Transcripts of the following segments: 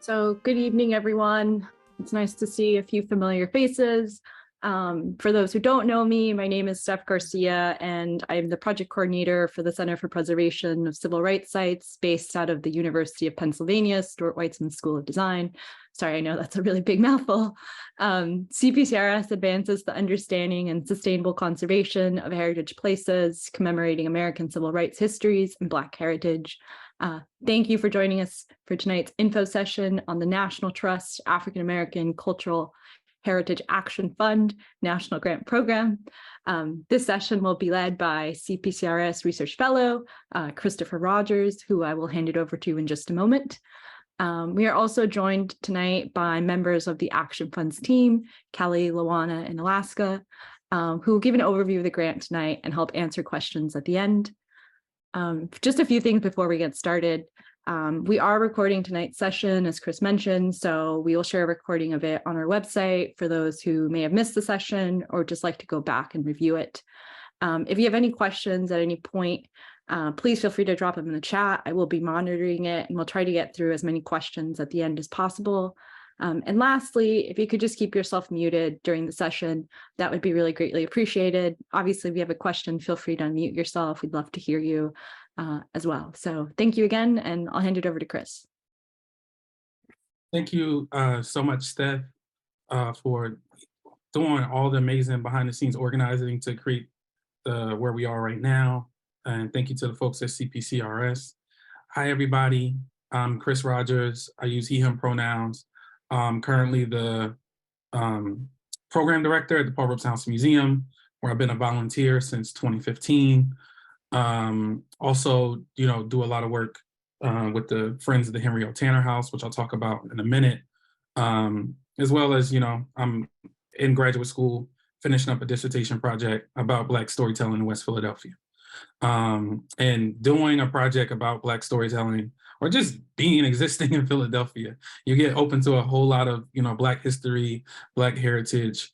So good evening, everyone. It's nice to see a few familiar faces. For those who don't know me, my name is Steph Garcia, and I'm the project coordinator for the Center for Preservation of Civil Rights Sites based out of the University of Pennsylvania, Stuart Weitzman School of Design. Sorry, I know that's a really big mouthful. CPCRS advances the understanding and sustainable conservation of heritage places, commemorating American civil rights histories and Black heritage. Thank you for joining us for tonight's info session on the National Trust African American Cultural Heritage Action Fund National Grant Program. This session will be led by CPCRS Research Fellow, Christopher Rogers, who I will hand it over to in just a moment. We are also joined tonight by members of the Action Fund's team, Kelly, Lawana, and Alaska, who will give an overview of the grant tonight and help answer questions at the end. Just a few things before we get started. We are recording tonight's session, as Chris mentioned, so we will share a recording of it on our website for those who may have missed the session or just like to go back and review it. If you have any questions at any point, please feel free to drop them in the chat. I will be monitoring it, and we'll try to get through as many questions at the end as possible. And lastly, if you could just keep yourself muted during the session, that would be really greatly appreciated. Obviously, if you have a question, feel free to unmute yourself. We'd love to hear you as well. So thank you again, and I'll hand it over to Chris. Thank you so much, Steph, for doing all the amazing behind the scenes organizing to create where we are right now. And thank you to the folks at CPCRS. Hi, everybody. I'm Chris Rogers. I use he, him pronouns. Currently the program director at the Paul Robeson House Museum, where I've been a volunteer since 2015. Also, do a lot of work with the Friends of the Henry O. Tanner House, which I'll talk about in a minute, as well as, I'm in graduate school, finishing up a dissertation project about Black storytelling in West Philadelphia. And doing a project about Black storytelling, or just existing in Philadelphia, you get open to a whole lot of, Black history, Black heritage.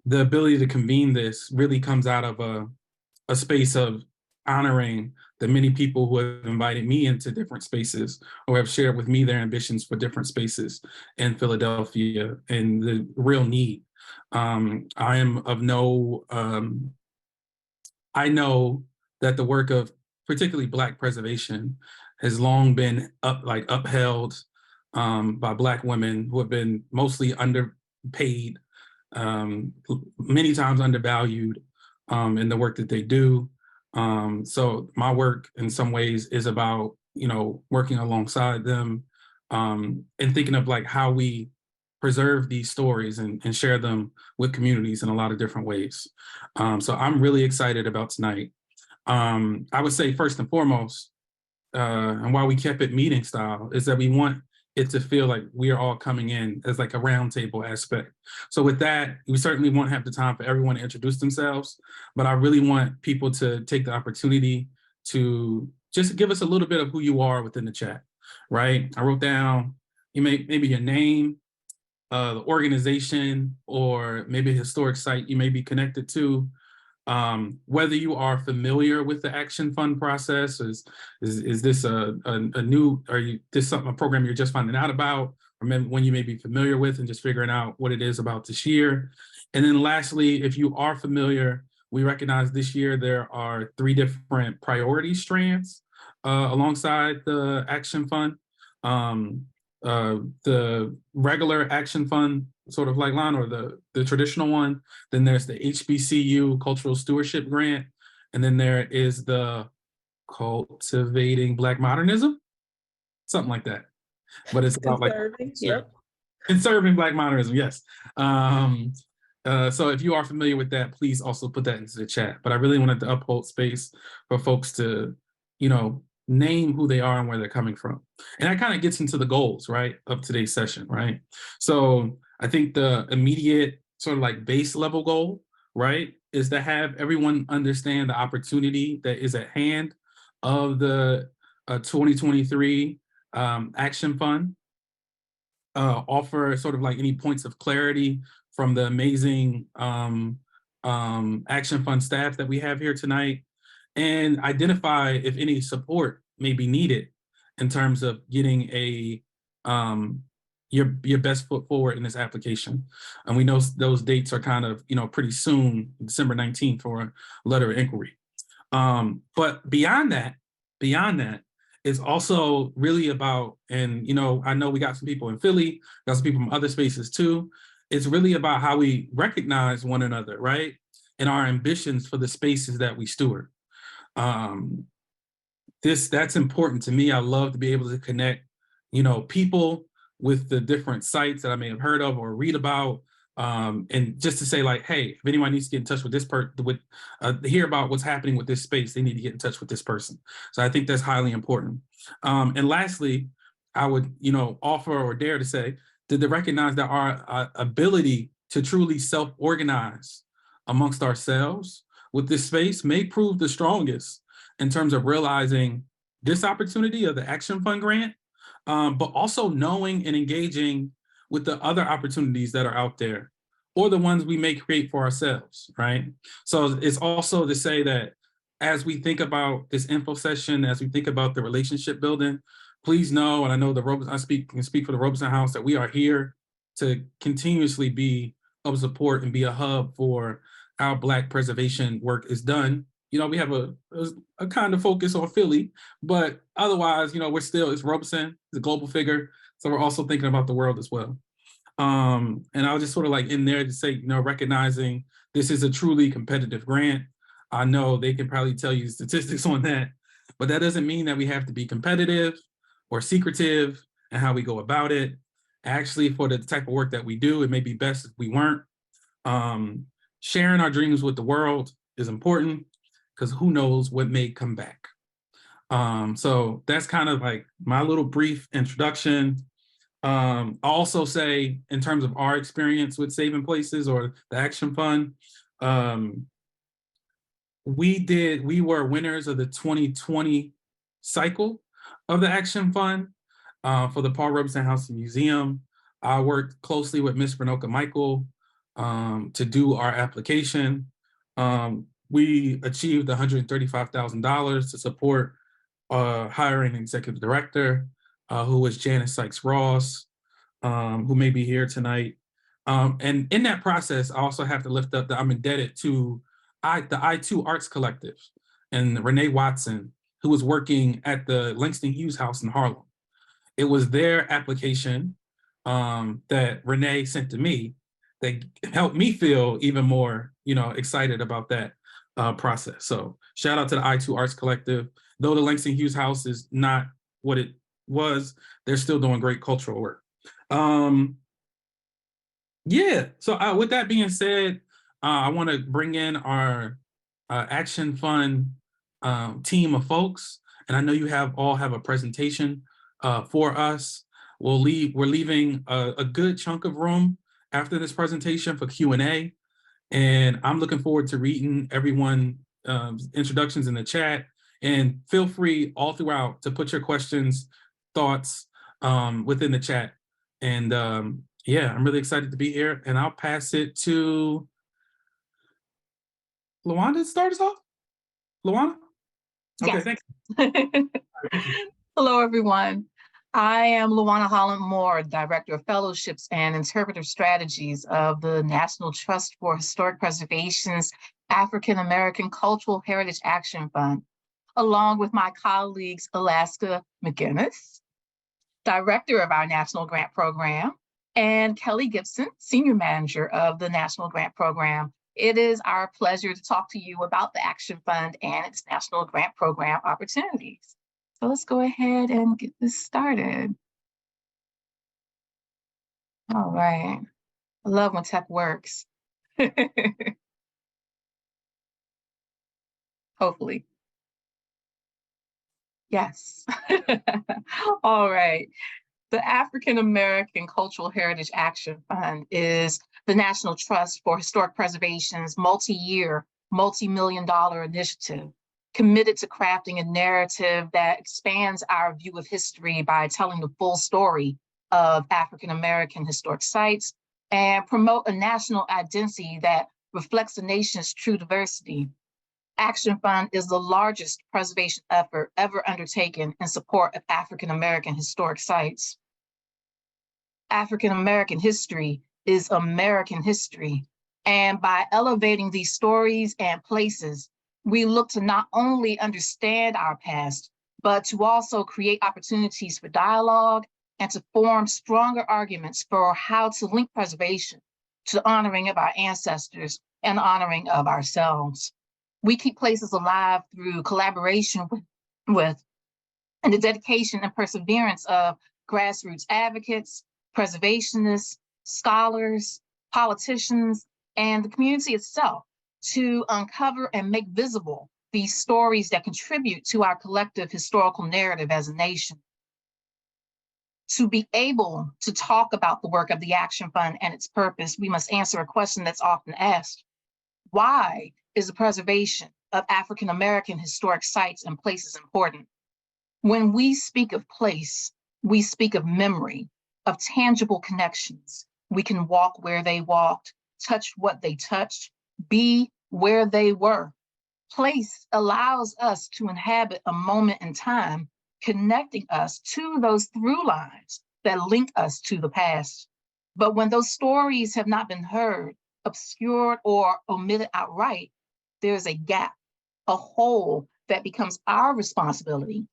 The ability to convene this really comes out of a space of honoring the many people who have invited me into different spaces or have shared with me their ambitions for different spaces in Philadelphia and the real need. I know that the work of particularly Black preservation has long been upheld by Black women who have been mostly underpaid, many times undervalued in the work that they do. So my work in some ways is about, working alongside them and thinking of how we preserve these stories and share them with communities in a lot of different ways. So I'm really excited about tonight. I would say first and foremost, and why we kept it meeting style, is that we want it to feel like we are all coming in as a roundtable aspect. So with that, we certainly won't have the time for everyone to introduce themselves, but I really want people to take the opportunity to just give us a little bit of who you are within the chat, right? I wrote down maybe your name, the organization, or maybe a historic site you may be connected to. Whether you are familiar with the Action Fund process, is this a new, a program you're just finding out about, or when you may be familiar with and just figuring out what it is about this year. And then lastly, if you are familiar, we recognize this year there are 3 different priority strands alongside the Action Fund. The regular Action Fund sort of line, or the traditional one. Then there's the HBCU Cultural Stewardship Grant. And then there is the Cultivating Black Modernism, something like that. But it's about conserving Black modernism, yes. So if you are familiar with that, please also put that into the chat. But I really wanted to uphold space for folks to, name who they are and where they're coming from. And that kind of gets into the goals, right, of today's session, right? So I think the immediate sort of base level goal, right, is to have everyone understand the opportunity that is at hand of the 2023 Action Fund, offer sort of any points of clarity from the amazing Action Fund staff that we have here tonight, and identify if any support may be needed in terms of getting a your best foot forward in this application. And we know those dates are kind of, pretty soon, December 19th for a letter of inquiry. But beyond that, it's also really about, and I know we got some people in Philly, got some people from other spaces too. It's really about how we recognize one another, right? And our ambitions for the spaces that we steward. That's important to me. I love to be able to connect, people with the different sites that I may have heard of or read about. And just to say, like, hey, if anyone needs to get in touch with this hear about what's happening with this space, they need to get in touch with this person. So I think that's highly important. And lastly, I would, offer or dare to say to recognize that our ability to truly self-organize amongst ourselves with this space may prove the strongest in terms of realizing this opportunity of the Action Fund grant, but also knowing and engaging with the other opportunities that are out there or the ones we may create for ourselves, right? So it's also to say that as we think about this info session, as we think about the relationship building, please know, and I know I can speak for the Robeson House, that we are here to continuously be of support and be a hub for how Black preservation work is done. We have a kind of focus on Philly, but otherwise, it's Robeson, it's a global figure. So we're also thinking about the world as well. And I'll just sort of like in there to say, recognizing this is a truly competitive grant. I know they can probably tell you statistics on that, but that doesn't mean that we have to be competitive or secretive in how we go about it. Actually, for the type of work that we do, it may be best if we weren't. Sharing our dreams with the world is important because who knows what may come back. So that's kind of like my little brief introduction. I'll also say, in terms of our experience with Saving Places or the Action Fund, we were winners of the 2020 cycle of the Action Fund for the Paul Robeson House Museum. I worked closely with Ms. Renoka Michael to do our application. We achieved $135,000 to support hiring an executive director, who was Janice Sykes-Ross, who may be here tonight. And in that process, I also have to lift up that I'm indebted to the I2 Arts Collective and Renee Watson, who was working at the Langston Hughes House in Harlem. It was their application that Renee sent to me that helped me feel even more, excited about that process. So shout out to the I2 Arts Collective. Though the Langston Hughes House is not what it was, they're still doing great cultural work. Yeah, so with that being said, I want to bring in our Action Fund team of folks, and I know you all have a presentation for us. We're leaving a good chunk of room after this presentation for Q&A, and I'm looking forward to reading everyone's introductions in the chat. And feel free all throughout to put your questions, thoughts within the chat. And yeah, I'm really excited to be here. And I'll pass it to Luana to start us off. Luana? Okay, yes. thank you. Hello, everyone. I am Luana Holland Moore, Director of Fellowships and Interpretive Strategies of the National Trust for Historic Preservation's African American Cultural Heritage Action Fund, along with my colleagues Alaska McGinnis, Director of our National Grant Program, and Kelly Gibson, Senior Manager of the National Grant Program. It is our pleasure to talk to you about the Action Fund and its National Grant Program opportunities. So let's go ahead and get this started. All right. I love when tech works. Hopefully. Yes. All right. The African American Cultural Heritage Action Fund is the National Trust for Historic Preservation's multi-year, multi-million-dollar initiative committed to crafting a narrative that expands our view of history by telling the full story of African American historic sites and promote a national identity that reflects the nation's true diversity. Action Fund is the largest preservation effort ever undertaken in support of African American historic sites. African American history is American history. And by elevating these stories and places, we look to not only understand our past, but to also create opportunities for dialogue and to form stronger arguments for how to link preservation to the honoring of our ancestors and honoring of ourselves. We keep places alive through collaboration with and the dedication and perseverance of grassroots advocates, preservationists, scholars, politicians, and the community itself to uncover and make visible these stories that contribute to our collective historical narrative as a nation. To be able to talk about the work of the Action Fund and its purpose, we must answer a question that's often asked. Why is the preservation of African American historic sites and places important? When we speak of place, we speak of memory, of tangible connections. We can walk where they walked, touch what they touched, be where they were. Place allows us to inhabit a moment in time, connecting us to those through lines that link us to the past. But when those stories have not been heard, obscured, or omitted outright, there's a gap, a hole that becomes our responsibility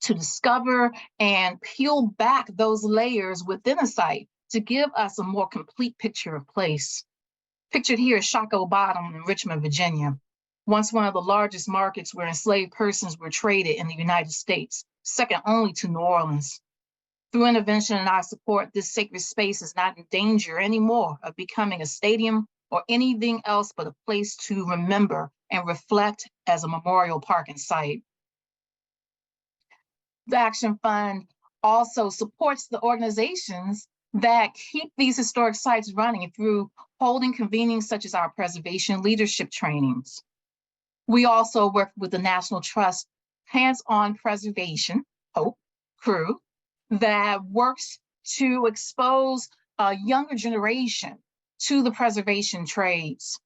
to discover and peel back those layers within a site to give us a more complete picture of place. Pictured here is Shockoe Bottom in Richmond, Virginia, once one of the largest markets where enslaved persons were traded in the United States, second only to New Orleans. Through intervention and our support, this sacred space is not in danger anymore of becoming a stadium or anything else but a place to remember and reflect as a memorial park and site. The Action Fund also supports the organizations that keep these historic sites running through holding convenings such as our preservation leadership trainings. We also work with the National Trust hands-on preservation, HOPE, crew that works to expose a younger generation to the preservation trades.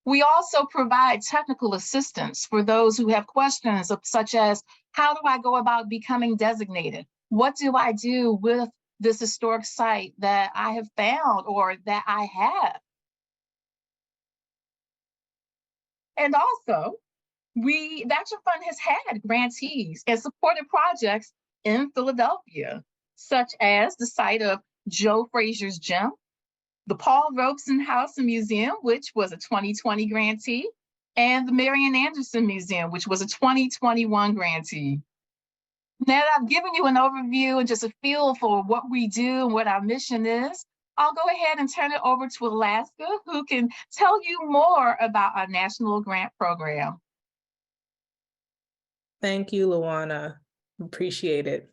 We also provide technical assistance for those who have questions such as, how do I go about becoming designated? What do I do with this historic site that I have found or that I have? And also, the Action Fund has had grantees and supported projects in Philadelphia, such as the site of Joe Frazier's Gym, the Paul Robeson House Museum, which was a 2020 grantee, and the Marian Anderson Museum, which was a 2021 grantee. Now that I've given you an overview and just a feel for what we do and what our mission is, I'll go ahead and turn it over to Alaska, who can tell you more about our national grant program. Thank you, Luana. Appreciate it.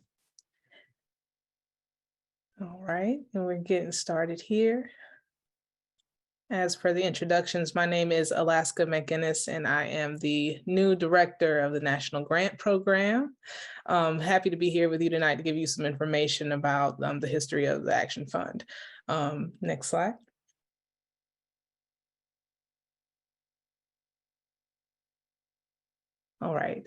All right, and we're getting started here. As for the introductions, my name is Alaska McInnes, and I am the new director of the National Grant Program. Happy to be here with you tonight to give you some information about the history of the Action Fund. Next slide. All right,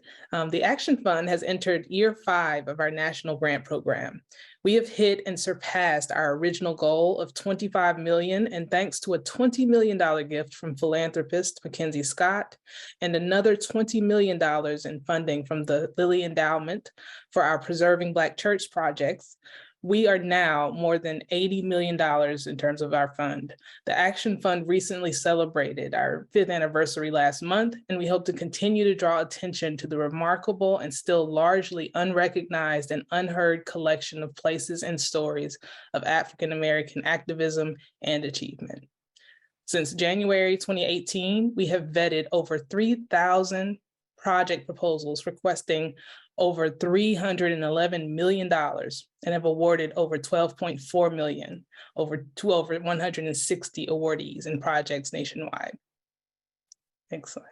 the Action Fund has entered year 5 of our National Grant Program. We have hit and surpassed our original goal of $25 million, and thanks to a $20 million gift from philanthropist Mackenzie Scott and another $20 million in funding from the Lilly Endowment for our Preserving Black Church projects, we are now more than $80 million in terms of our fund. The Action Fund recently celebrated our 5th anniversary last month, and we hope to continue to draw attention to the remarkable and still largely unrecognized and unheard collection of places and stories of African American activism and achievement. Since January 2018, we have vetted over 3,000 project proposals requesting over $311 million and have awarded over $12.4 million to over 160 awardees in projects nationwide. Next slide.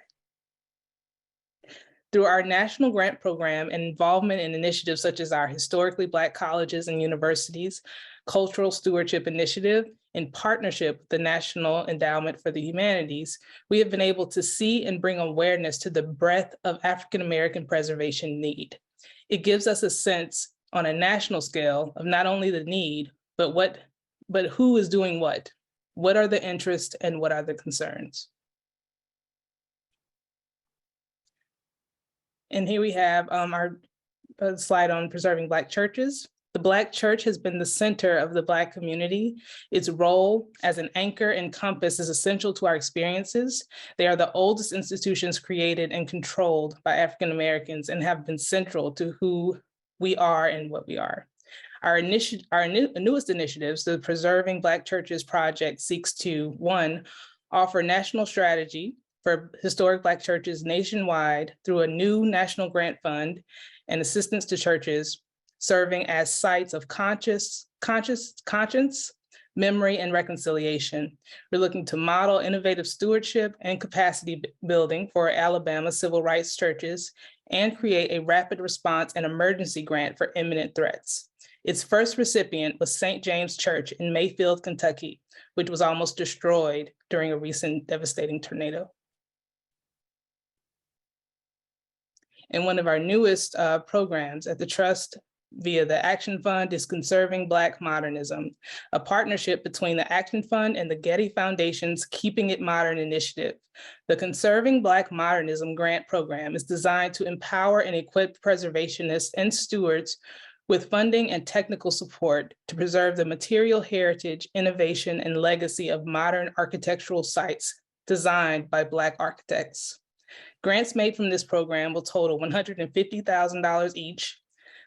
Through our National Grant Program and involvement in initiatives such as our Historically Black Colleges and Universities Cultural Stewardship Initiative in partnership with the National Endowment for the Humanities, we have been able to see and bring awareness to the breadth of African American preservation need. It gives us a sense on a national scale of not only the need, but who is doing what? What are the interests and what are the concerns? And here we have our slide on preserving Black churches. The Black church has been the center of the Black community. Its role as an anchor and compass is essential to our experiences. They are the oldest institutions created and controlled by African Americans and have been central to who we are and what we are. Our newest initiatives, the Preserving Black Churches Project, seeks to, 1, offer national strategy for historic Black churches nationwide through a new national grant fund and assistance to churches serving as sites of conscience, memory, and reconciliation. We're looking to model innovative stewardship and capacity building for Alabama civil rights churches and create a rapid response and emergency grant for imminent threats. Its first recipient was St. James Church in Mayfield, Kentucky, which was almost destroyed during a recent devastating tornado. And one of our newest programs at the Trust via the Action Fund is Conserving Black Modernism, a partnership between the Action Fund and the Getty Foundation's Keeping It Modern initiative. The Conserving Black Modernism grant program is designed to empower and equip preservationists and stewards with funding and technical support to preserve the material heritage, innovation, and legacy of modern architectural sites designed by Black architects. Grants made from this program will total $150,000 each.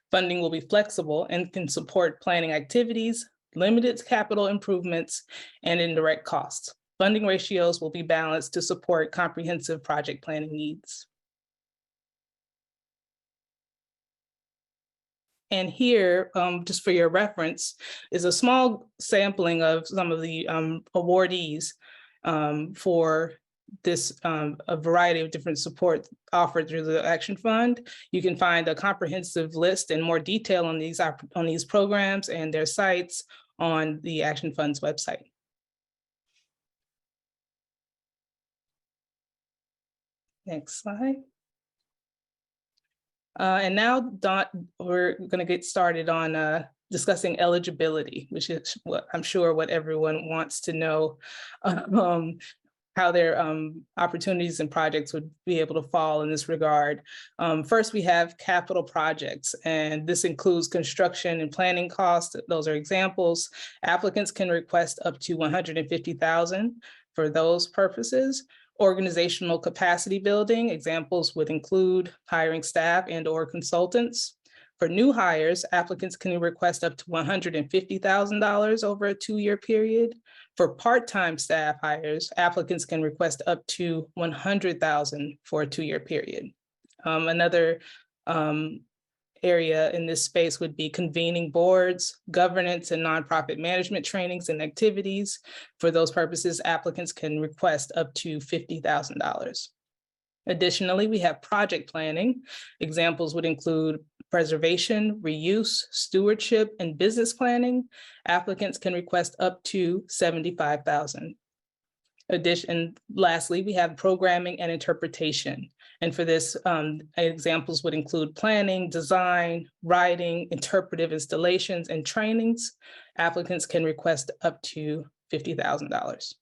Funding will be flexible and can support planning activities, limited capital improvements, and indirect costs. Funding ratios will be balanced to support comprehensive project planning needs. And here, just for your reference, is a small sampling of some of the awardees for this a variety of different support offered through the Action Fund. You can find a comprehensive list and more detail on these programs and their sites on the Action Fund's website. Next slide. And now, we're going to get started on discussing eligibility, which is what I'm sure what everyone wants to know. How their opportunities and projects would be able to fall in this regard. First, we have capital projects, and this includes construction and planning costs. Those are examples. Applicants can request up to $150,000 for those purposes. Organizational capacity building, examples would include hiring staff and/or consultants. For new hires, applicants can request up to $150,000 over a 2-year period. For part-time staff hires, applicants can request up to $100,000 for a 2-year period. Another area in this space would be convening boards, governance, and nonprofit management trainings and activities. For those purposes, applicants can request up to $50,000. Additionally, we have project planning. Examples would include preservation, reuse, stewardship, and business planning. Applicants can request up to $75,000. Lastly, we have programming and interpretation. And for this, examples would include planning, design, writing, interpretive installations, and trainings. Applicants can request up to $50,000.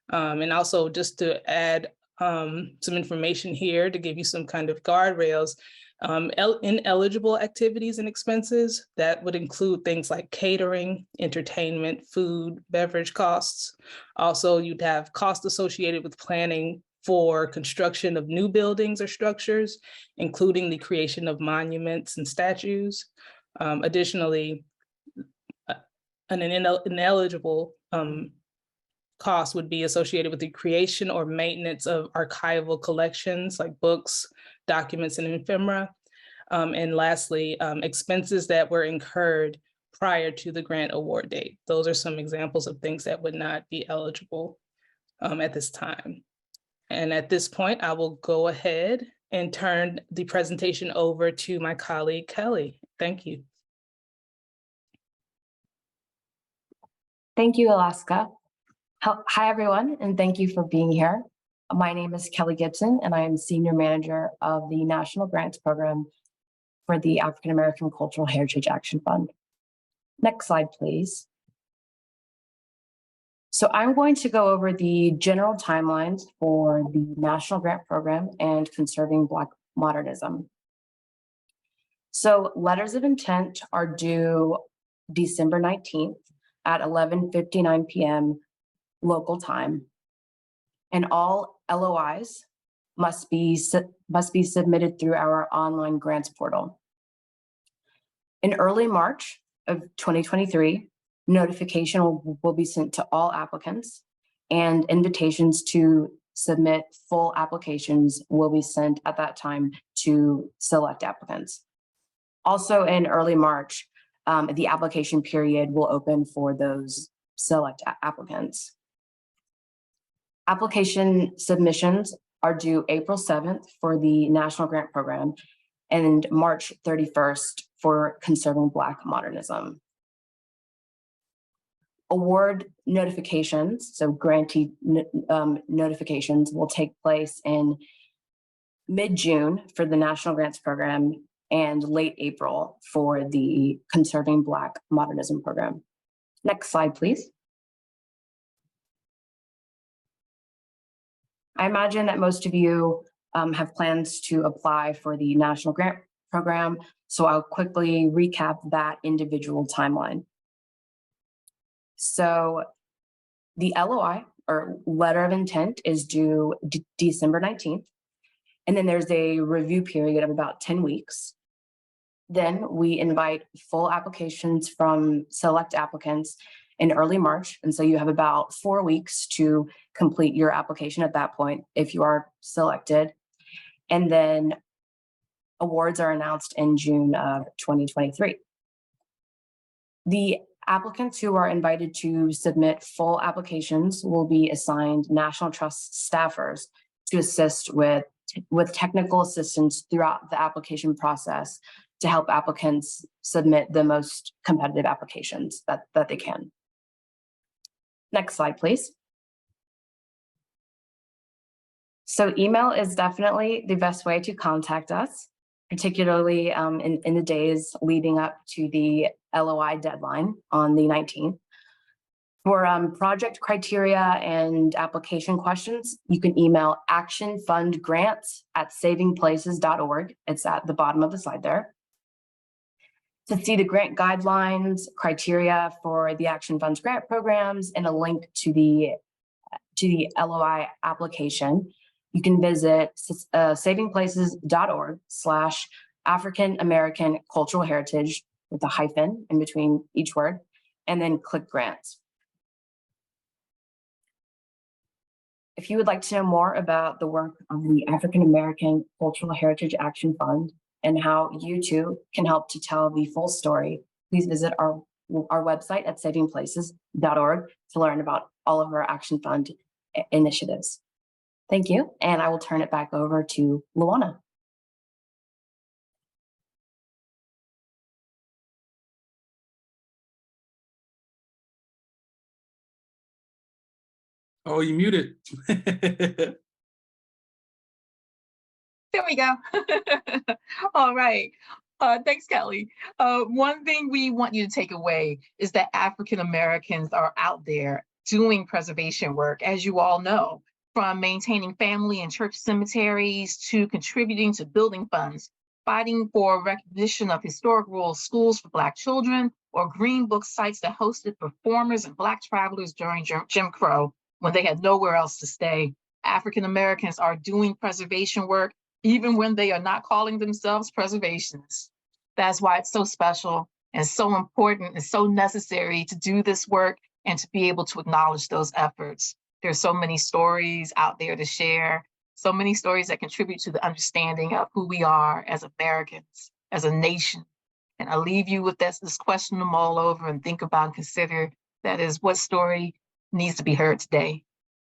And also, just to add some information here to give you some kind of guardrails, ineligible activities and expenses, that would include things like catering, entertainment, food, beverage costs. Also, you'd have costs associated with planning for construction of new buildings or structures, including the creation of monuments and statues. Additionally, an ineligible cost would be associated with the creation or maintenance of archival collections like books, documents, and ephemera. And lastly, expenses that were incurred prior to the grant award date. Those are some examples of things that would not be eligible at this time. And at this point, I will go ahead and turn the presentation over to my colleague, Kelly. Thank you. Thank you, Alaska. Hi, everyone, and thank you for being here. My name is Kelly Gibson, and I am Senior Manager of the National Grants Program for the African American Cultural Heritage Action Fund. Next slide, please. So I'm going to go over the general timelines for the National Grant Program and Conserving Black Modernism. So letters of intent are due December 19th at 11:59 p.m. local time, and all LOIs must be submitted through our online grants portal. In early March of 2023, notification will be sent to all applicants, and invitations to submit full applications will be sent at that time to select applicants. Also in early March, the application period will open for those select applicants. Application submissions are due April 7th for the National Grant Program and March 31st for Conserving Black Modernism. Award notifications, so grantee notifications, will take place in mid-June for the National Grants Program and late April for the Conserving Black Modernism Program. Next slide, please. I imagine that most of you have plans to apply for the National Grant Program, so I'll quickly recap that individual timeline. So the LOI, or letter of intent, is due December 19th, and then there's a review period of about 10 weeks. Then we invite full applications from select applicants in early March. And so you have about 4 weeks to complete your application at that point if you are selected. And then awards are announced in June of 2023. The applicants who are invited to submit full applications will be assigned National Trust staffers to assist with technical assistance throughout the application process to help applicants submit the most competitive applications that they can. Next slide, please. So email is definitely the best way to contact us, particularly in the days leading up to the LOI deadline on the 19th. For project criteria and application questions, you can email actionfundgrants@savingplaces.org. It's at the bottom of the slide there. To see the grant guidelines, criteria for the Action Fund's grant programs, and a link to the LOI application, you can visit savingplaces.org/African American Cultural Heritage with a hyphen in between each word, and then click grants. If you would like to know more about the work of the African American Cultural Heritage Action Fund and how you too can help to tell the full story, please visit our website at savingplaces.org to learn about all of our Action Fund initiatives. Thank you, and I will turn it back over to Luana. Oh, you muted. There we go. All right. Thanks, Kelly. One thing we want you to take away is that African Americans are out there doing preservation work, as you all know, from maintaining family and church cemeteries to contributing to building funds, fighting for recognition of historic rural schools for Black children, or Green Book sites that hosted performers and Black travelers during Jim Crow when they had nowhere else to stay. African Americans are doing preservation work even when they are not calling themselves preservationists. That's why it's so special and so important and so necessary to do this work and to be able to acknowledge those efforts. There's so many stories out there to share, so many stories that contribute to the understanding of who we are as Americans, as a nation. And I'll leave you with this question to mull over and think about and consider. That is, what story needs to be heard today?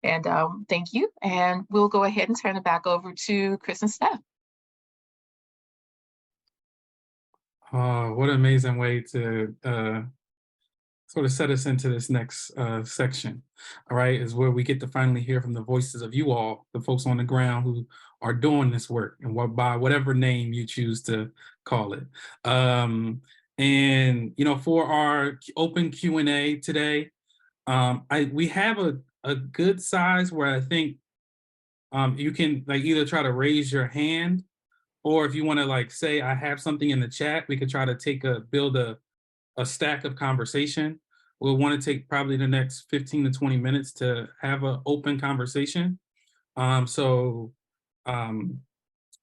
And thank you. And we'll go ahead and turn it back over to Chris and Steph. What an amazing way to sort of set us into this next section, all right, is where we get to finally hear from the voices of you all, the folks on the ground who are doing this work, and by whatever name you choose to call it. And you know, for our open Q&A today, we have a good size where I think you can like either try to raise your hand, or if you want to like say I have something in the chat, we could try to build a stack of conversation. We'll want to take probably the next 15 to 20 minutes to have an open conversation. So you can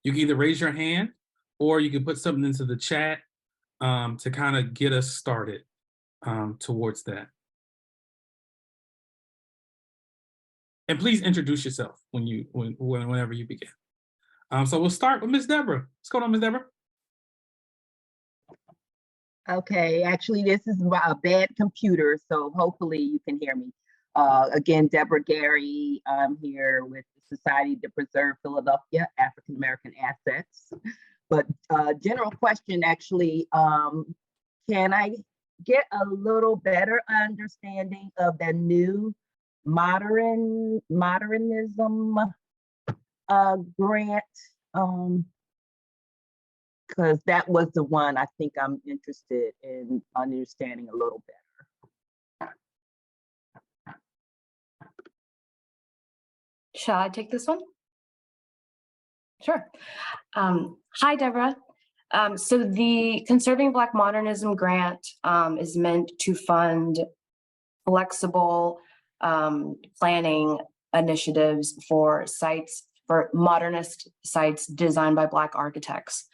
either raise your hand or you can put something into the chat to kind of get us started towards that. And please introduce yourself whenever you begin. So we'll start with Ms. Deborah. What's going on, Ms. Deborah? Okay, actually, this is a bad computer, so hopefully you can hear me. Again, Deborah Gary, I'm here with the Society to Preserve Philadelphia African American Assets. But general question, actually, can I get a little better understanding of the new modernism grant? Because that was the one I think I'm interested in understanding a little better. Shall I take this one? Sure. Hi, Deborah. So the Conserving Black Modernism grant is meant to fund flexible planning initiatives for modernist sites designed by Black architects.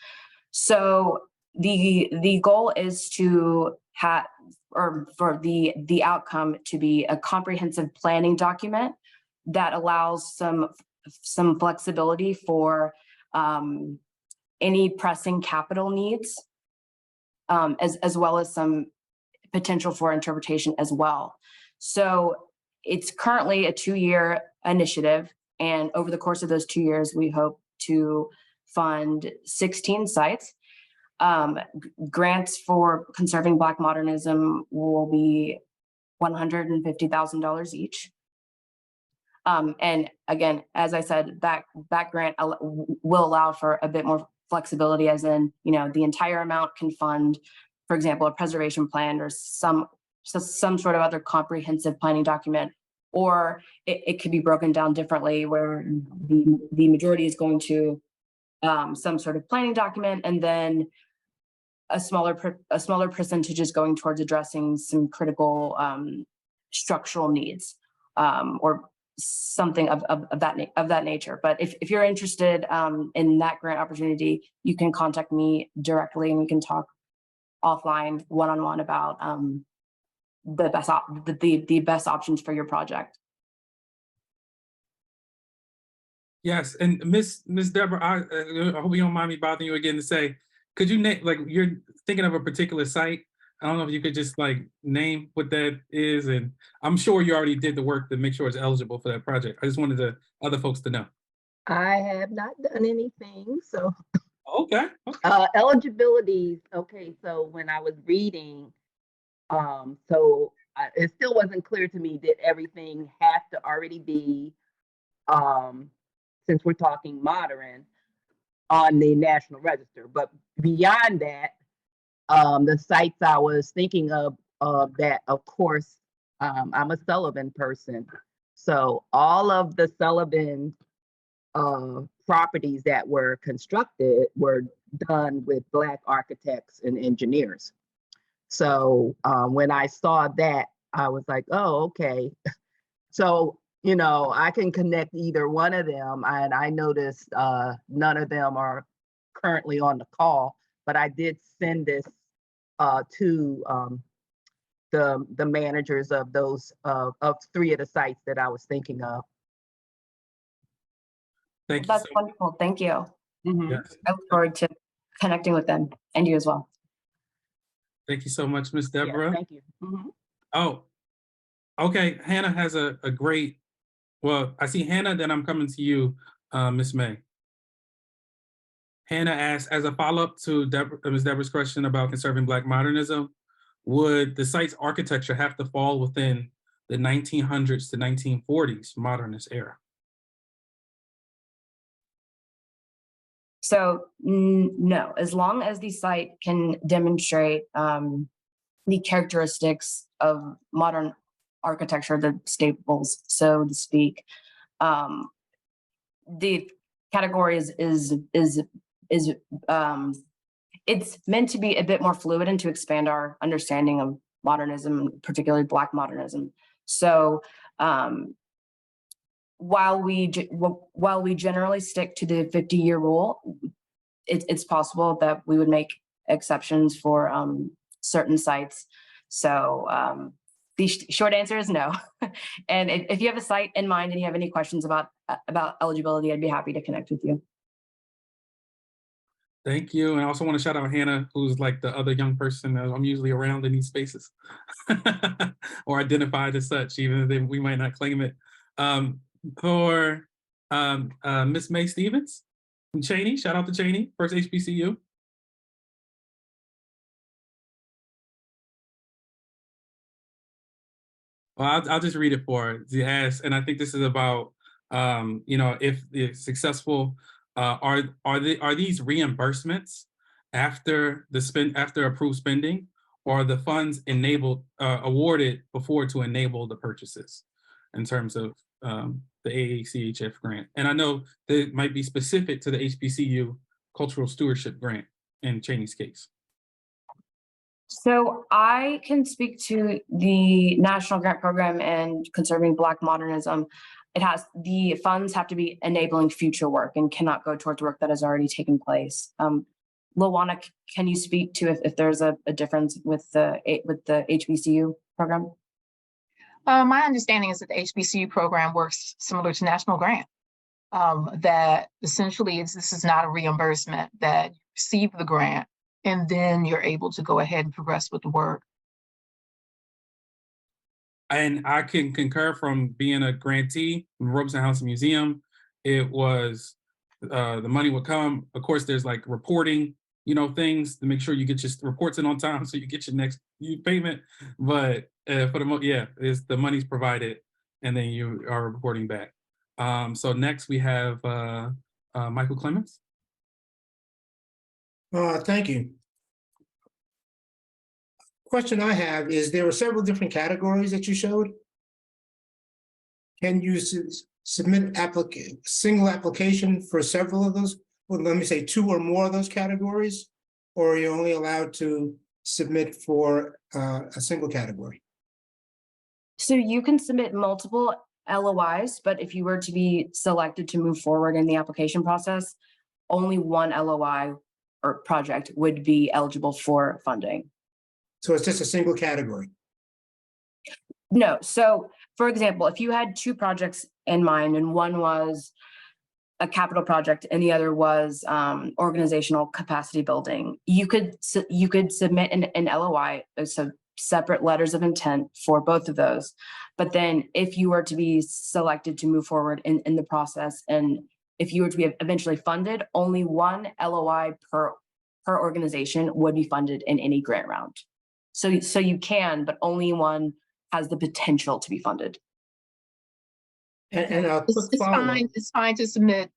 So the goal is to have, or for the outcome to be a comprehensive planning document that allows some flexibility for any pressing capital needs, as well as some potential for interpretation as well. So it's currently a 2-year initiative, and over the course of those 2 years, we hope to fund 16 sites. Grants for Conserving Black Modernism will be $150,000 each. And again, as I said, that grant will allow for a bit more flexibility, as in, you know, the entire amount can fund, for example, a preservation plan or some sort of other comprehensive planning document, or it could be broken down differently, where the majority is going to some sort of planning document, and then a smaller percentage is going towards addressing some critical structural needs, or something of that nature. But if you're interested in that grant opportunity, you can contact me directly, and we can talk offline, one-on-one, about the best options for your project. Yes, and Miss Deborah, I hope you don't mind me bothering you again to say, could you name, like, you're thinking of a particular site? I don't know if you could just like name what that is, and I'm sure you already did the work to make sure it's eligible for that project. I just wanted the other folks to know. I have not done anything, so. Okay. Eligibilities, okay, so when I was reading, it still wasn't clear to me, did everything have to already be, since we're talking modern, on the National Register? But beyond that, the sites I was thinking of that, of course, I'm a Sullivan person. So all of the Sullivan properties that were constructed were done with Black architects and engineers. So when I saw that, I was like, oh, okay. So, you know, I can connect either one of them. And I noticed none of them are currently on the call, but I did send this to the managers of those of 3 of the sites that I was thinking of. Thank you. That's wonderful. Thank you. Mm-hmm. Yes. I look forward to connecting with them, and you as well. Thank you so much, Miss Deborah. Yeah, thank you. Mm-hmm. Oh, okay. Hannah has a great, well, I see Hannah, then I'm coming to you, Miss May. Hannah asked, as a follow-up to Ms. Deborah's question about conserving Black modernism, would the site's architecture have to fall within the 1900s to 1940s modernist era? So no, as long as the site can demonstrate the characteristics of modern architecture, the staples, so to speak, the category is it's meant to be a bit more fluid and to expand our understanding of modernism, particularly Black modernism. So while we generally stick to the 50-year rule, it's possible that we would make exceptions for certain sites. So the short answer is no. And if you have a site in mind and you have any questions about eligibility, I'd be happy to connect with you. Thank you. And I also want to shout out Hannah, who's like the other young person that I'm usually around in these spaces or identified as such, even if we might not claim it. For Miss May Stevens from Cheney, shout out to Cheney, first HBCU. Well, I'll just read it for the ask, and I think this is about if it's successful, are these reimbursements after approved spending, or are the funds awarded before to enable the purchases in terms of the AACHF grant? And I know that it might be specific to the HBCU Cultural Stewardship Grant in Cheney's case. So I can speak to the National Grant Program and Conserving Black Modernism. The funds have to be enabling future work and cannot go towards work that has already taken place. Luana, can you speak to if there's a difference with the HBCU program? My understanding is that the HBCU program works similar to National Grant. That essentially this is not a reimbursement, that you receive the grant and then you're able to go ahead and progress with the work. And I can concur from being a grantee from Robeson House Museum. It was, the money would come. Of course, there's like reporting, things to make sure you get your reports in on time so you get your next payment. But for the money's provided and then you are reporting back. So next we have Michael Clemens. Thank you. Question I have is, there were several different categories that you showed. Can you submit single application for several of those? Well, let me say 2 or more of those categories, or are you only allowed to submit for a single category? So you can submit multiple LOIs, but if you were to be selected to move forward in the application process, only one LOI or project would be eligible for funding. So it's just a single category? No. So for example, if you had 2 projects in mind and one was a capital project and the other was organizational capacity building, you could submit an LOI, so separate letters of intent for both of those. But then if you were to be selected to move forward in the process, and if you were to be eventually funded, only one LOI per organization would be funded in any grant round. So you can, but only one has the potential to be funded. And a quick follow-up. It's fine to submit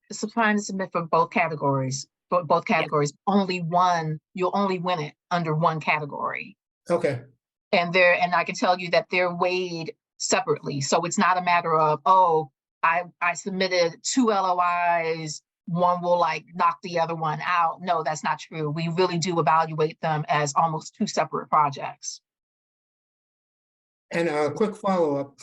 for both categories. For both categories, only one, you'll only win it under one category. Okay. And I can tell you that they're weighed separately. So it's not a matter of, oh, I submitted 2 LOIs, one will like knock the other one out. No, that's not true. We really do evaluate them as almost 2 separate projects. And a quick follow-up.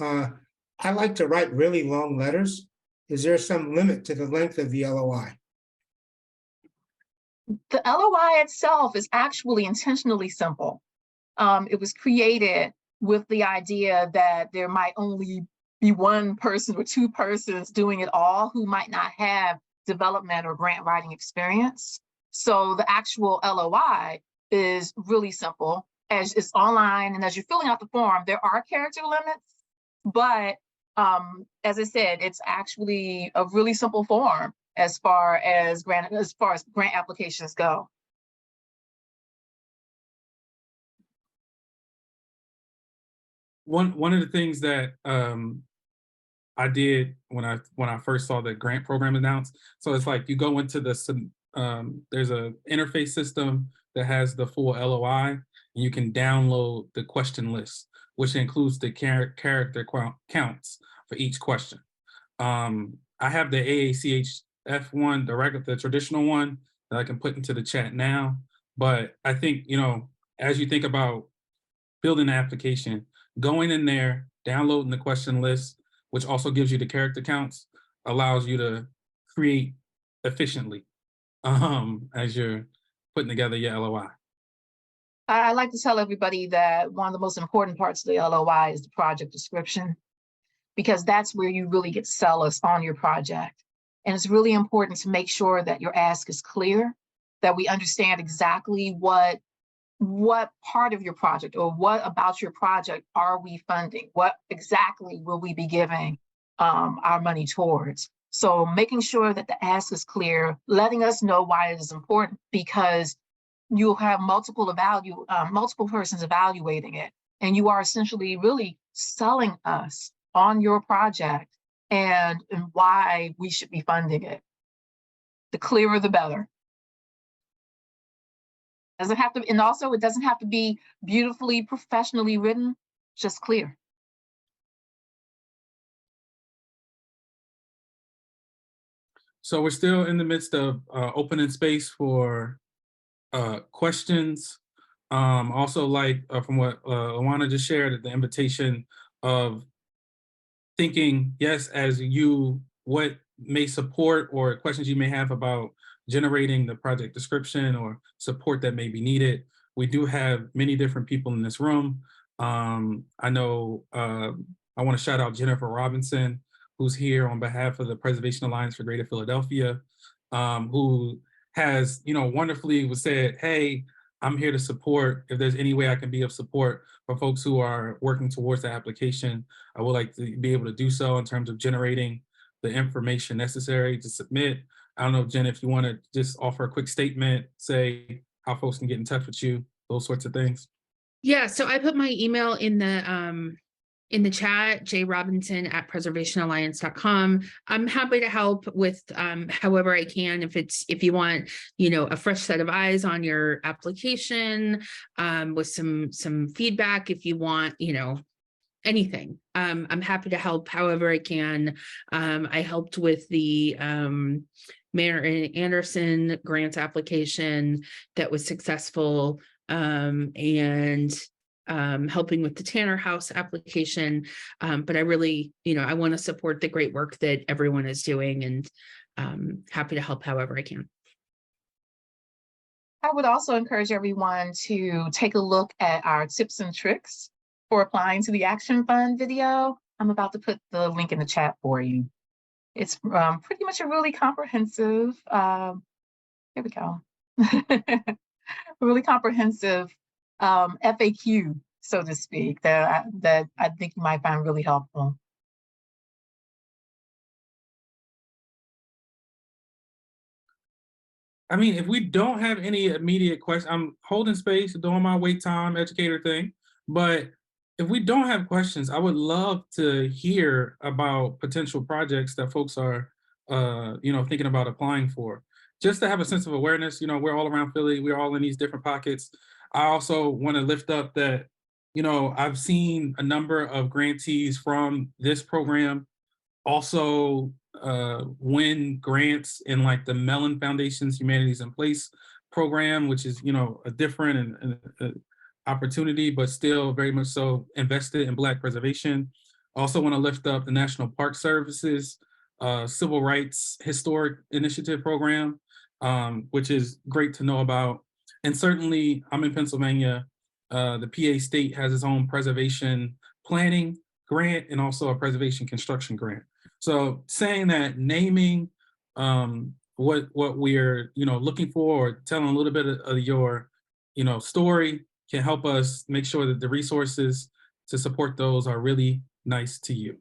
I like to write really long letters. Is there some limit to the length of the LOI? The LOI itself is actually intentionally simple. It was created with the idea that there might only be one person or 2 persons doing it all who might not have development or grant writing experience. So the actual LOI is really simple. As it's online and as you're filling out the form, there are character limits, but as I said, it's actually a really simple form as far as grant applications go. one of the things that I did when I first saw the grant program announced. So it's like you go into there's a interface system that has the full LOI, and you can download the question list, which includes the character counts for each question. I have the AACHF one, the traditional one that I can put into the chat now. But I think, as you think about building an application, going in there, downloading the question list, which also gives you the character counts, allows you to create efficiently as you're putting together your LOI. I like to tell everybody that one of the most important parts of the LOI is the project description, because that's where you really get to sell us on your project. And it's really important to make sure that your ask is clear, that we understand exactly what part of your project or what about your project are we funding? What exactly will we be giving our money towards? So making sure that the ask is clear, letting us know why it is important, because you'll have multiple persons evaluating it. And you are essentially really selling us on your project and why we should be funding it. The clearer, the better. Doesn't have to, and also it doesn't have to be beautifully, professionally written, just clear. So we're still in the midst of opening space for questions. Also, like from what Luana just shared, the invitation of thinking, yes, as you, what may support or questions you may have about generating the project description or support that may be needed. We do have many different people in this room. I know I want to shout out Jennifer Robinson, who's here on behalf of the Preservation Alliance for Greater Philadelphia, who has, wonderfully said, hey, I'm here to support. If there's any way I can be of support for folks who are working towards the application, I would like to be able to do so in terms of generating the information necessary to submit. I don't know, Jen, if you want to just offer a quick statement, say how folks can get in touch with you, those sorts of things. Yeah, so I put my email in the chat, jrobinson@preservationalliance.com. I'm happy to help with however I can. If you want, a fresh set of eyes on your application, with some feedback, if you want, anything. I'm happy to help however I can. I helped with the Mayor Anderson grant application that was successful, and helping with the Tanner House application. But I really, I want to support the great work that everyone is doing, and happy to help however I can. I would also encourage everyone to take a look at our tips and tricks for applying to the Action Fund video. I'm about to put the link in the chat for you. It's pretty much a really comprehensive, here we go, really comprehensive FAQ, so to speak, that I think you might find really helpful. I mean, if we don't have any immediate questions, I'm holding space, doing my wait time educator thing. But if we don't have questions, I would love to hear about potential projects that folks are, thinking about applying for. Just to have a sense of awareness, we're all around Philly, we're all in these different pockets. I also want to lift up that, I've seen a number of grantees from this program also win grants in like the Mellon Foundation's Humanities in Place program, which is, a different and opportunity, but still very much so invested in Black preservation. I also want to lift up the National Park Service's Civil Rights Historic Initiative program, which is great to know about. And certainly I'm in Pennsylvania. The PA state has its own preservation planning grant and also a preservation construction grant. So saying that, naming what we're looking for, or telling a little bit of your story can help us make sure that the resources to support those are really nice to you.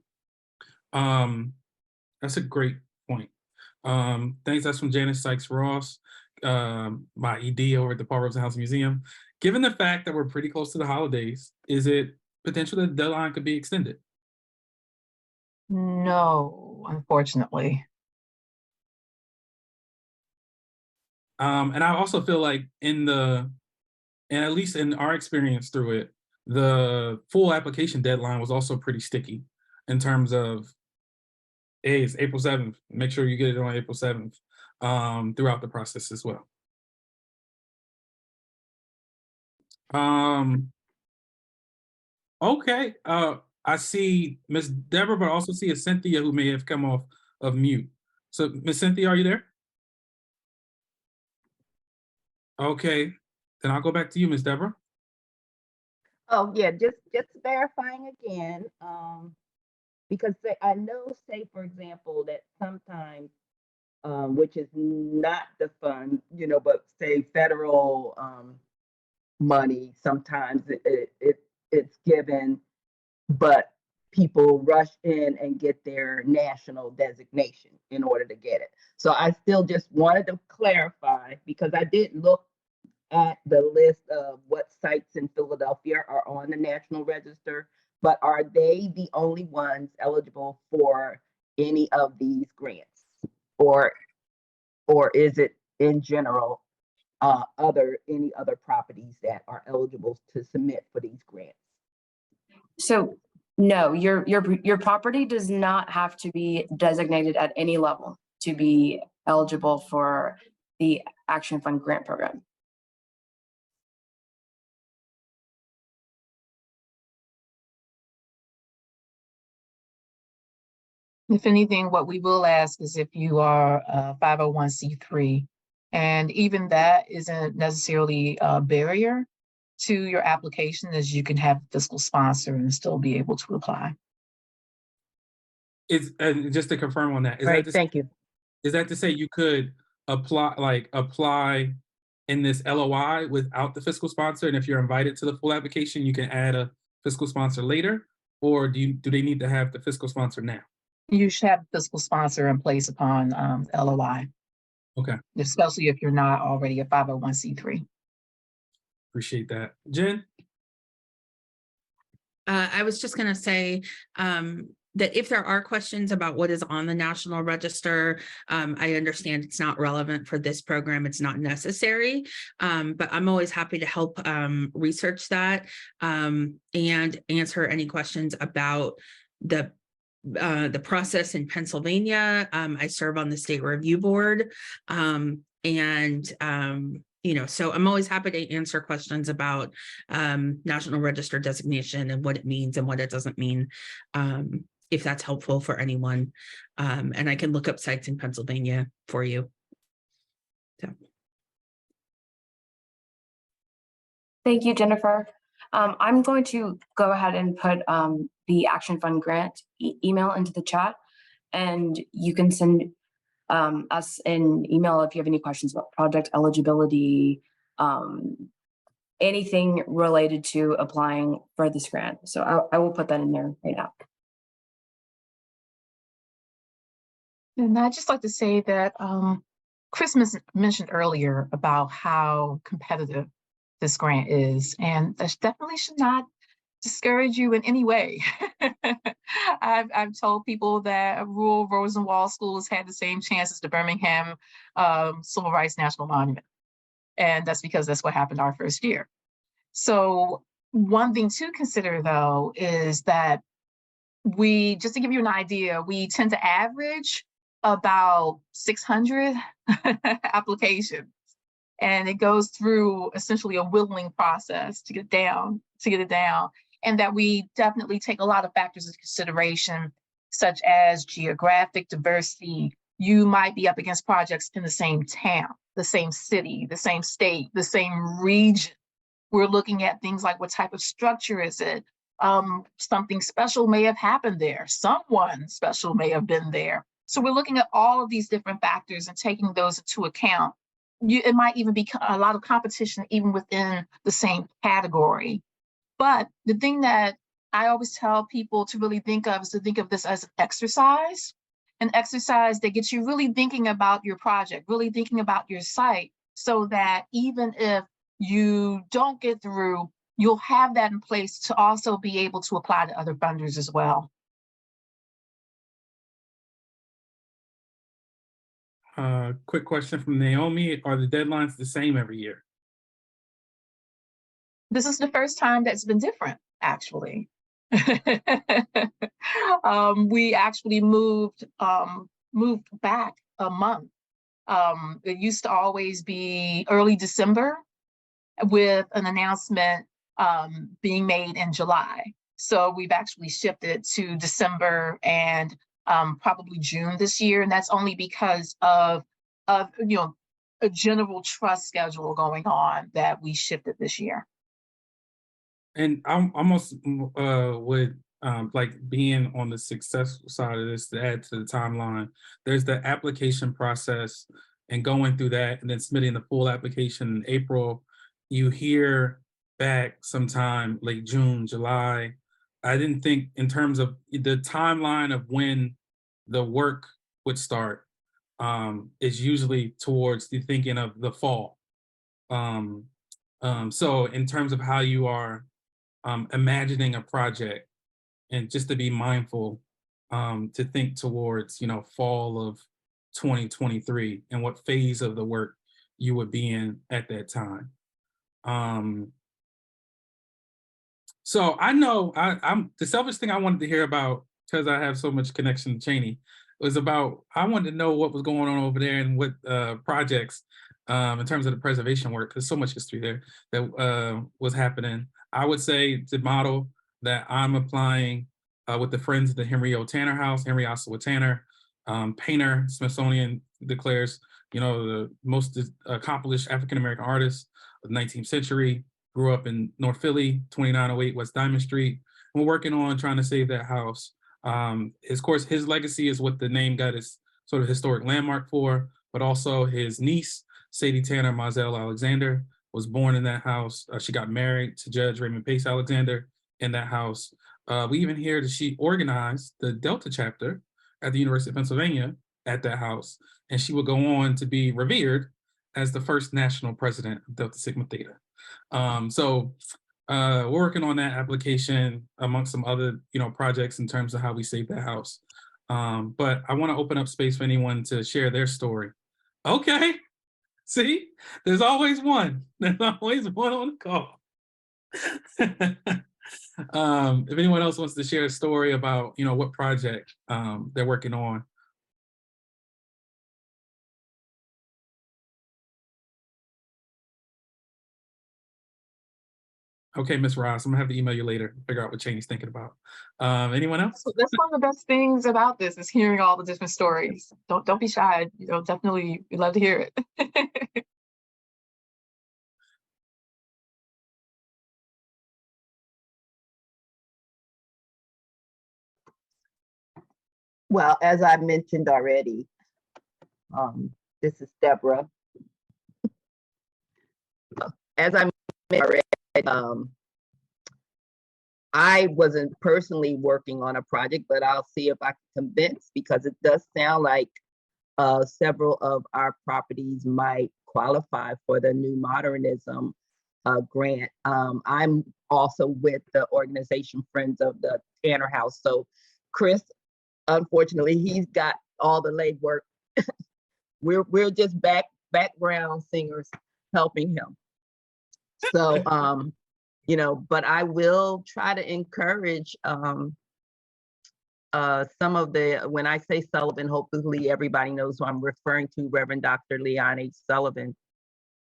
That's a great point. Thanks. That's from Janice Sykes-Ross, my ED over at the Paul Robeson House Museum. Given the fact that we're pretty close to the holidays, is it potential that the deadline could be extended? No, unfortunately. And I also feel like and at least in our experience through it, the full application deadline was also pretty sticky in terms of, hey, it's April 7th. Make sure you get it on April 7th throughout the process as well. Okay. I see Miss Deborah, but I also see a Cynthia who may have come off of mute. So Miss Cynthia, are you there? Okay, then I'll go back to you, Miss Deborah. Oh, yeah, just verifying again, because I know, say, for example, that sometimes, which is not the fund, you know, but say federal money, sometimes it's given, but people rush in and get their national designation in order to get it. So I still just wanted to clarify, because I did look at the list of what sites in Philadelphia are on the National Register, but are they the only ones eligible for any of these grants? Or is it in general any other properties that are eligible to submit for these grants? So no, your property does not have to be designated at any level to be eligible for the Action Fund grant program. If anything, what we will ask is if you are a 501c3, and even that isn't necessarily a barrier to your application, as you can have a fiscal sponsor and still be able to apply. And just to confirm on that, Thank you. Is that to say you could apply in this LOI without the fiscal sponsor, and if you're invited to the full application, you can add a fiscal sponsor later, or do they need to have the fiscal sponsor now? You should have a fiscal sponsor in place upon LOI. Okay. Especially if you're not already a 501c3. Appreciate that. Jen? I was just going to say that if there are questions about what is on the National Register, I understand it's not relevant for this program. It's not necessary, but I'm always happy to help research that and answer any questions about the process in Pennsylvania. I serve on the State Review Board, you know, so I'm always happy to answer questions about National Register designation and what it means and what it doesn't mean, if that's helpful for anyone. And I can look up sites in Pennsylvania for you. So. Thank you, Jennifer. I'm going to go ahead and put the Action Fund grant email into the chat, and you can send us an email if you have any questions about project eligibility, anything related to applying for this grant. So I will put that in there right now. And I'd just like to say that Chris mentioned earlier about how competitive this grant is, and that definitely should not discourage you in any way. I've told people that rural Rosenwald schools had the same chance as the Birmingham Civil Rights National Monument. And that's because that's what happened our first year. So one thing to consider, though, is that just to give you an idea, we tend to average about 600 applications. And it goes through essentially a whittling process to get it down. And that we definitely take a lot of factors into consideration, such as geographic diversity. You might be up against projects in the same town, the same city, the same state, the same region. We're looking at things like what type of structure is it? Something special may have happened there. Someone special may have been there. So we're looking at all of these different factors and taking those into account. It might even be a lot of competition even within the same category. But the thing that I always tell people to really think of is to think of this as an exercise that gets you really thinking about your project, really thinking about your site, so that even if you don't get through you'll have that in place to also be able to apply to other funders as well. Quick question from Naomi. Are the deadlines the same every year? This is the first time that's been different, actually. We actually moved back a month. It used to always be early December with an announcement being made in July. So we've actually shifted to December and probably June this year. And that's only because of you know, a general trust schedule going on that we shifted this year. And I'm almost would like being on the successful side of this to add to the timeline. There's the application process and going through that and then submitting the full application in April. You hear back sometime late June, July. I didn't think in terms of the timeline of when the work would start is usually towards the thinking of the fall. So in terms of how you are imagining a project, and just to be mindful to think towards, you know, fall of 2023 and what phase of the work you would be in at that time. So I know I'm the selfish thing I wanted to hear about, because I have so much connection to Cheney, was about, I wanted to know what was going on over there and what projects in terms of the preservation work. There's so much history there that was happening. I would say to model that I'm applying with the Friends of the Henry O. Tanner House, Henry Ossawa Tanner, painter. Smithsonian declares, you know, the most accomplished African-American artist of the 19th century, grew up in North Philly, 2908 West Diamond Street. We're working on trying to save that house. Of course, his legacy is what the name got its sort of historic landmark for, but also his niece, Sadie Tanner Mazel Alexander, was born in that house. She got married to Judge Raymond Pace Alexander in that house. We even hear that she organized the Delta chapter at the University of Pennsylvania at that house, and she would go on to be revered as the first national president of Delta Sigma Theta. So we're working on that application amongst some other, you know, projects in terms of how we save that house. But I want to open up space for anyone to share their story. Okay. See, there's always one. There's always one on the call. If anyone else wants to share a story about, you know, what project they're working on. Okay, Ms. Ross, I'm gonna have to email you later, figure out what Cheney's thinking about. Anyone else? So that's one of the best things about this, is hearing all the different stories. Don't be shy. You know, definitely, we'd love to hear it. Well, as I mentioned already, this is Deborah. As I mentioned already, I wasn't personally working on a project, but I'll see if I can convince, because it does sound like several of our properties might qualify for the New Modernism grant. I'm also with the organization Friends of the Tanner House. So Chris, unfortunately, he's got all the legwork. We're just background singers helping him. So you know, but I will try to encourage some of the, when I say Sullivan, hopefully everybody knows who I'm referring to, Reverend Dr. Leon H. Sullivan.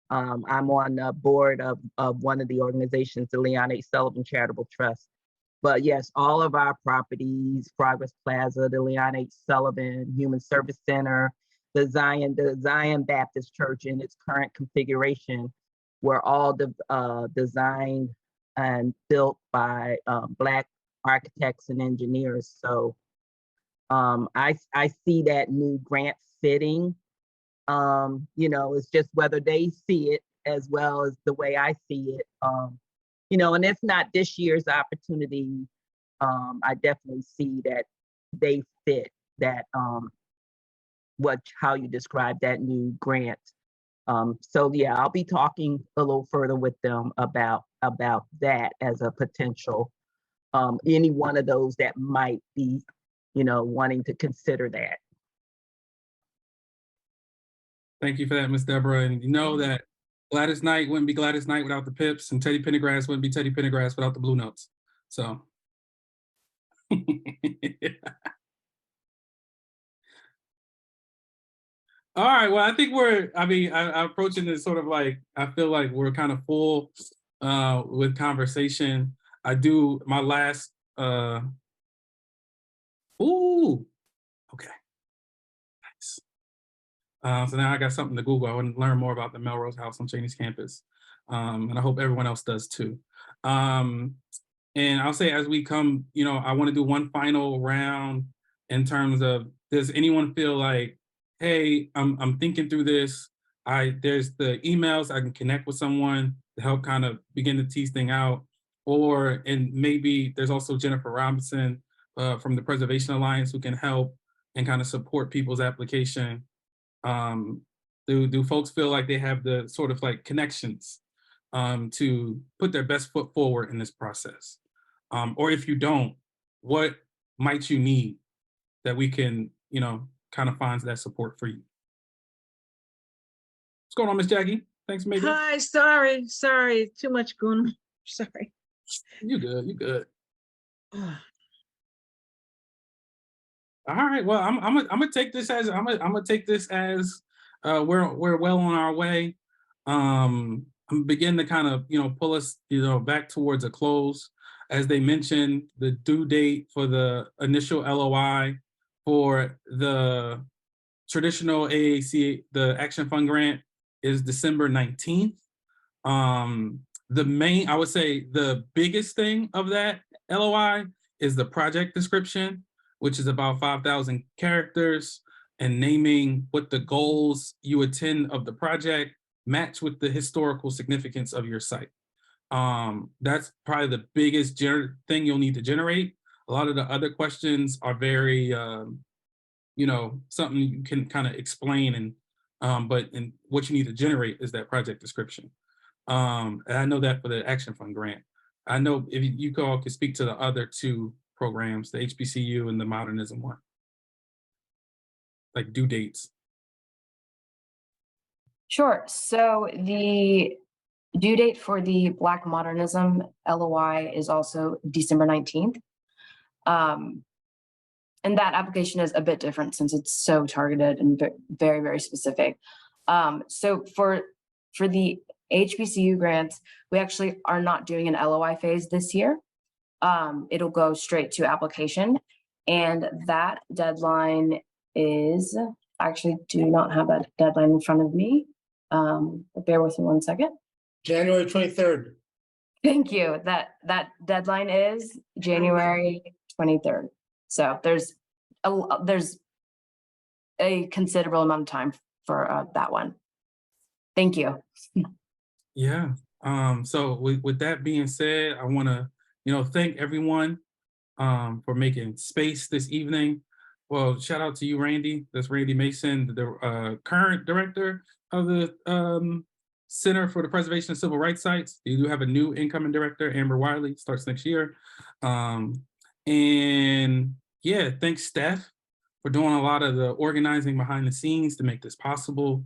I'm on the board of one of the organizations, the Leon H. Sullivan Charitable Trust. But yes, all of our properties, Progress Plaza, the Leon H. Sullivan Human Service Center, the Zion Baptist Church in its current configuration, were all designed and built by Black architects and engineers. So I see that new grant fitting. You know, it's just whether they see it as well as the way I see it. You know, and if not this year's opportunity, I definitely see that they fit that, how you describe that new grant. So yeah, I'll be talking a little further with them about about that as a potential, any one of those that might be, wanting to consider that. Thank you for that, Ms. Deborah. And you know that Gladys Knight wouldn't be Gladys Knight without the Pips, and Teddy Pendergrass wouldn't be Teddy Pendergrass without the Blue Notes. So. All right, well, I think I'm approaching this sort of like, I feel like we're kind of full with conversation. I do my last, okay, nice. So now I got something to Google. I want to learn more about the Melrose House on Cheney's campus. And I hope everyone else does too. And I'll say as we come, I want to do one final round in terms of, does anyone feel like, hey, I'm thinking through this. There's the emails, I can connect with someone to help kind of begin to tease things out. And maybe there's also Jennifer Robinson from the Preservation Alliance who can help and kind of support people's application. Do folks feel like they have the sort of like connections to put their best foot forward in this process? Or if you don't, what might you need that we can, kind of find that support for you? What's going on, Miss Jackie? Thanks, maybe. Hi, sorry, too much going on. Sorry. You good. All right, well, I'm gonna take this as we're well on our way. I'm beginning to kind of pull us back towards a close. As they mentioned, the due date for the initial LOI for the traditional AAC, the Action Fund grant, is December 19th. I would say the biggest thing of that LOI is the project description, which is about 5,000 characters, and naming what the goals you attend of the project match with the historical significance of your site. That's probably the biggest thing you'll need to generate. A lot of the other questions are very, something you can kind of explain, but what you need to generate is that project description. And I know that for the Action Fund grant. I know if you all could speak to the other two programs, the HBCU and the Modernism one, like due dates. Sure. So the due date for the Black Modernism LOI is also December 19th. And that application is a bit different since it's so targeted and very, very specific. So for the HBCU grants, we actually are not doing an LOI phase this year. It'll go straight to application. And that deadline is, I actually do not have that deadline in front of me. Bear with me 1 second. January 23rd. Thank you. That deadline is January 23rd. So there's a considerable amount of time for that one. Thank you. Yeah. So with that being said, I want to, thank everyone for making space this evening. Well, shout out to you, Randy. That's Randy Mason, the current director of the Center for the Preservation of Civil Rights Sites. You do have a new incoming director, Amber Wiley, starts next year. And yeah, thanks, Steph, for doing a lot of the organizing behind the scenes to make this possible.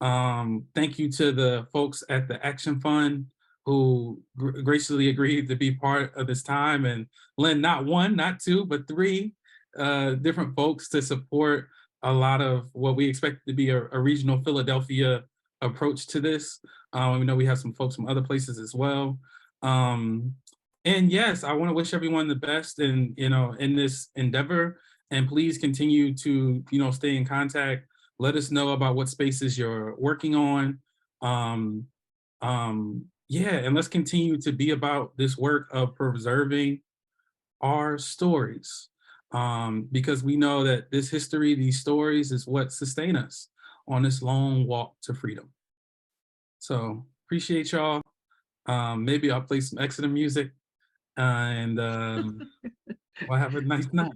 Thank you to the folks at the Action Fund who graciously agreed to be part of this time and lend not one, not two, but three different folks to support a lot of what we expect to be a regional Philadelphia approach to this. We know we have some folks from other places as well. And yes, I want to wish everyone the best in this endeavor, and please continue to stay in contact. Let us know about what spaces you're working on. Yeah, and let's continue to be about this work of preserving our stories, because we know that this history, these stories, is what sustain us on this long walk to freedom. So appreciate y'all. Maybe I'll play some Exeter music, and we'll have a nice night.